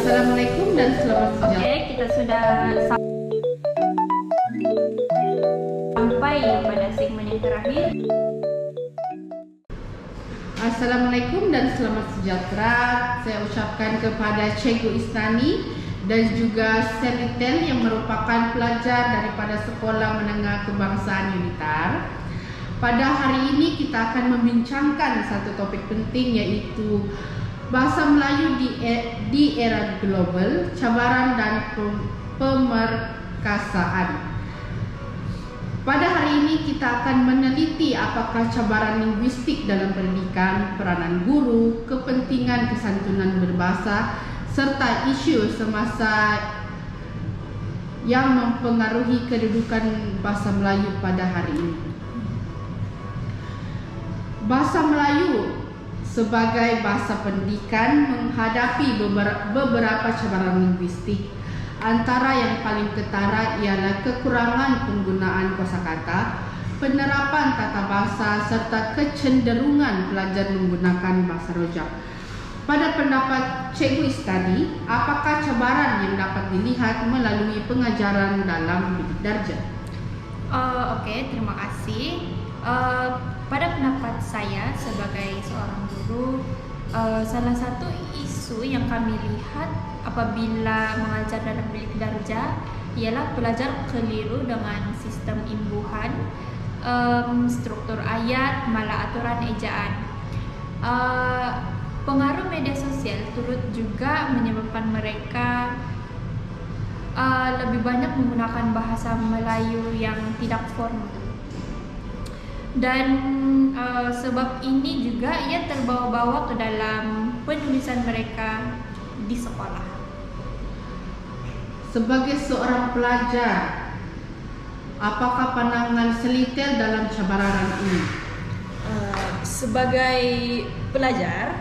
Assalamualaikum dan selamat sejahtera. Oke, kita sudah sampai pada segmen yang terakhir. Assalamualaikum dan selamat sejahtera. Saya ucapkan kepada Cikgu Isnani dan juga Selitel yang merupakan pelajar daripada Sekolah Menengah Kebangsaan Unitar. Pada hari ini kita akan membincangkan satu topik penting, yaitu Bahasa Melayu di era global, cabaran dan pemerkasaan. Pada hari ini kita akan meneliti apakah cabaran linguistik dalam pendidikan, peranan guru, kepentingan kesantunan berbahasa, serta isu semasa yang mempengaruhi kedudukan bahasa Melayu pada hari ini. Bahasa Melayu sebagai bahasa pendidikan menghadapi beberapa cabaran linguistik. Antara yang paling ketara ialah kekurangan penggunaan kosakata, penerapan tata bahasa serta kecenderungan pelajar menggunakan bahasa rojak. Pada pendapat Cikgu Istadi, apakah cabaran yang dapat dilihat melalui pengajaran dalam bidik darjah? Oke, terima kasih. Pada pendapat saya sebagai seorang guru, salah satu isu yang kami lihat apabila mengajar dalam bidik darjah ialah pelajar keliru dengan sistem imbuhan, struktur ayat, malah aturan ejaan. Pengaruh media sosial turut juga menyebabkan mereka lebih banyak menggunakan bahasa Melayu yang tidak formal. Dan sebab ini juga ia terbawa-bawa ke dalam penulisan mereka di sekolah. Sebagai seorang pelajar, apakah pandangan Selitel dalam cabaran ini? Sebagai pelajar,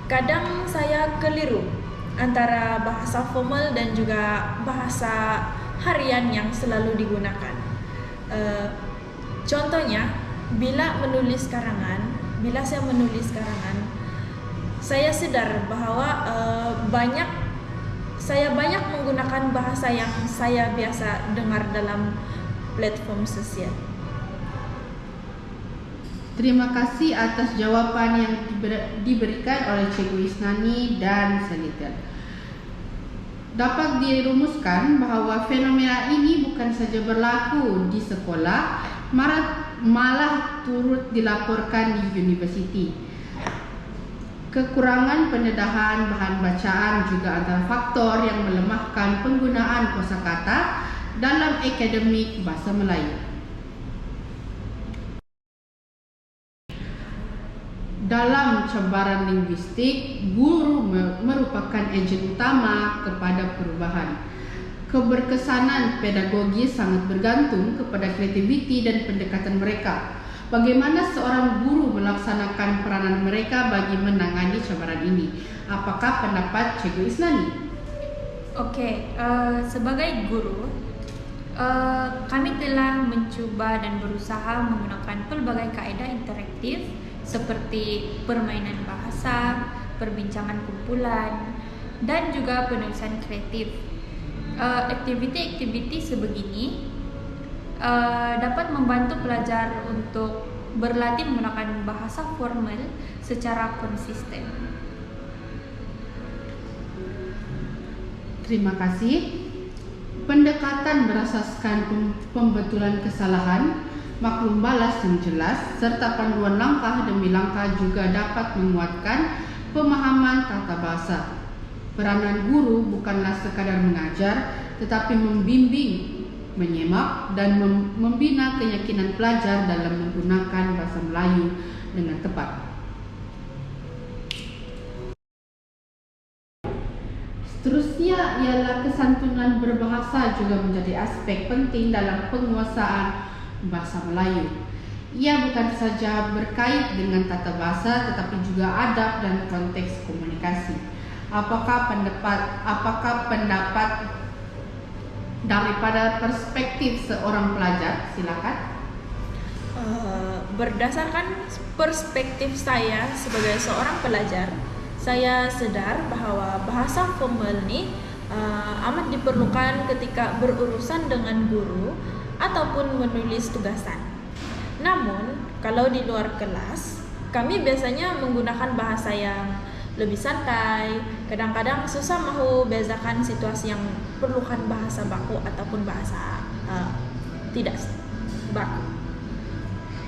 kadang saya keliru antara bahasa formal dan juga bahasa harian yang selalu digunakan. Contohnya, bila saya menulis karangan, saya sadar bahwa saya banyak menggunakan bahasa yang saya biasa dengar dalam platform sosial. Terima kasih atas jawapan yang diberikan oleh Cikgu Isnani dan Selitel. Dapat dirumuskan bahawa fenomena ini bukan saja berlaku di sekolah, malah turut dilaporkan di universiti. Kekurangan pendedahan bahan bacaan juga antara faktor yang melemahkan penggunaan kosakata dalam akademik bahasa Melayu. Dalam cabaran linguistik, guru merupakan ejen utama kepada perubahan. Keberkesanan pedagogis sangat bergantung kepada kreativiti dan pendekatan mereka. Bagaimana seorang guru melaksanakan peranan mereka bagi menangani cabaran ini? Apakah pendapat Cikgu Isnani? Oke, sebagai guru, kami telah mencuba dan berusaha menggunakan pelbagai kaedah interaktif seperti permainan bahasa, perbincangan kumpulan, dan juga penulisan kreatif. Aktiviti-aktiviti sebegini dapat membantu pelajar untuk berlatih menggunakan bahasa formal secara konsisten. Terima kasih. Pendekatan berasaskan pembetulan kesalahan, maklum balas yang jelas, serta panduan langkah demi langkah juga dapat menguatkan pemahaman tata bahasa. Peranan guru bukanlah sekadar mengajar, tetapi membimbing, menyemak, dan membina keyakinan pelajar dalam menggunakan bahasa Melayu dengan tepat. Seterusnya ialah kesantunan berbahasa juga menjadi aspek penting dalam penguasaan bahasa Melayu. Ia bukan saja berkait dengan tata bahasa tetapi juga adab dan konteks komunikasi. Apakah pendapat daripada perspektif seorang pelajar? Silakan. Berdasarkan perspektif saya sebagai seorang pelajar, saya sadar bahwa bahasa formal ni amat diperlukan ketika berurusan dengan guru ataupun menulis tugasan. Namun, kalau di luar kelas, kami biasanya menggunakan bahasa yang lebih santai. Kadang-kadang susah mahu bezakan situasi yang perlukan bahasa baku ataupun bahasa tidak baku.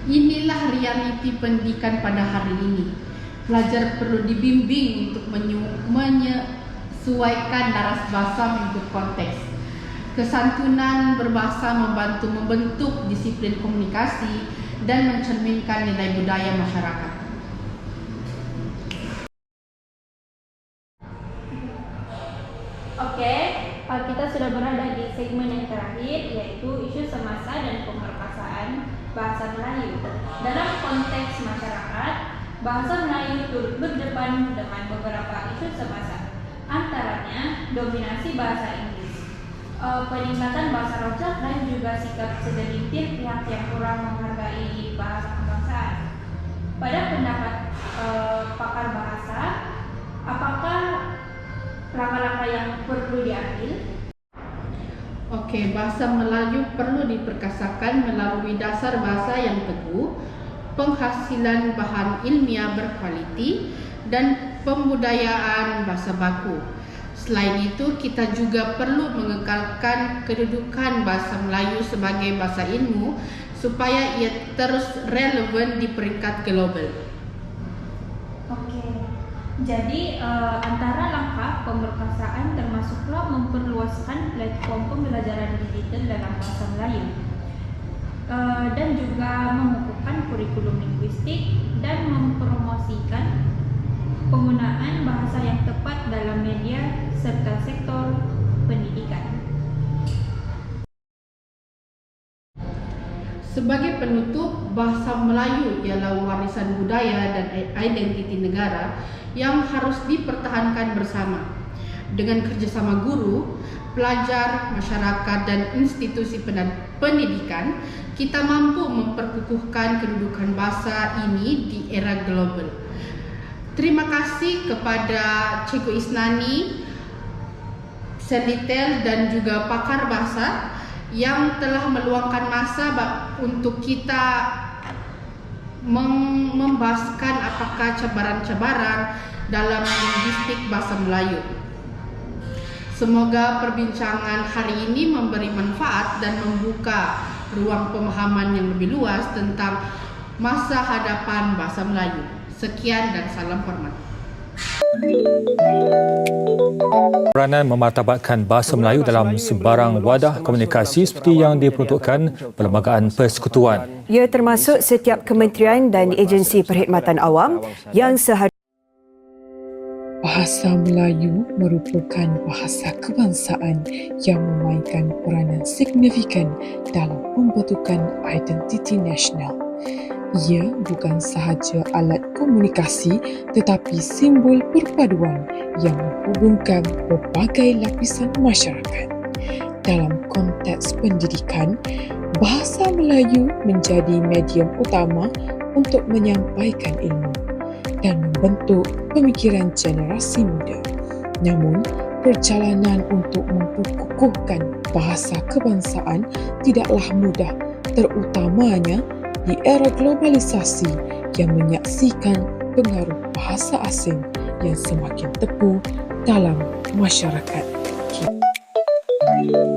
Inilah realiti pendidikan pada hari ini. Pelajar perlu dibimbing untuk menyesuaikan daras bahasa mengikut konteks. Kesantunan berbahasa membantu membentuk disiplin komunikasi dan mencerminkan nilai budaya masyarakat. Oke, kita sudah berada di segmen yang terakhir, yaitu isu semasa dan pemerkasaan bahasa Melayu. Dalam konteks masyarakat, bahasa Melayu turut berdepan dengan beberapa isu semasa, antaranya dominasi bahasa Inggris, peningkatan bahasa rojak, dan juga sikap segelintir pihak yang kurang menghargai bahasa kebangsaan. Pada pendapat pakar bahasa, apakah langkah-langkah yang perlu diambil? Oke, bahasa Melayu perlu diperkasakan melalui dasar bahasa yang teguh, penghasilan bahan ilmiah berkualiti, dan pembudayaan bahasa baku. Selain itu, kita juga perlu mengekalkan kedudukan bahasa Melayu sebagai bahasa ilmu supaya ia terus relevan di peringkat global. Oke, jadi antara langkah pemerkasaan termasuklah memperluaskan platform pembelajaran digital dalam bahasa Melayu. Dan juga mengukuhkan kurikulum linguistik dan mempromosikan penggunaan bahasa yang tepat dalam media serta sektor pendidikan. Sebagai penutup, bahasa Melayu ialah warisan budaya dan identiti negara yang harus dipertahankan bersama. Dengan kerjasama guru, pelajar, masyarakat, dan institusi pendidikan, kita mampu memperkukuhkan kedudukan bahasa ini di era global. Terima kasih kepada Cikgu Isnani, Selitel, dan juga pakar bahasa yang telah meluangkan masa untuk kita membahaskan apakah cabaran-cabaran dalam linguistik bahasa Melayu. Semoga perbincangan hari ini memberi manfaat dan membuka ruang pemahaman yang lebih luas tentang masa hadapan bahasa Melayu. Sekian dan salam hormat. Peranan memartabatkan bahasa Melayu dalam sebarang wadah komunikasi seperti yang diperuntukkan Perlembagaan Persekutuan. Ia termasuk setiap kementerian dan agensi perkhidmatan awam yang Bahasa Melayu merupakan bahasa kebangsaan yang memainkan peranan signifikan dalam pembentukan identiti nasional. Ia bukan sahaja alat komunikasi tetapi simbol perpaduan yang menghubungkan berbagai lapisan masyarakat. Dalam konteks pendidikan, bahasa Melayu menjadi medium utama untuk menyampaikan ilmu dan membentuk pemikiran generasi muda. Namun, perjalanan untuk memperkukuhkan bahasa kebangsaan tidaklah mudah, terutamanya di era globalisasi yang menyaksikan pengaruh bahasa asing yang semakin tepu dalam masyarakat kita.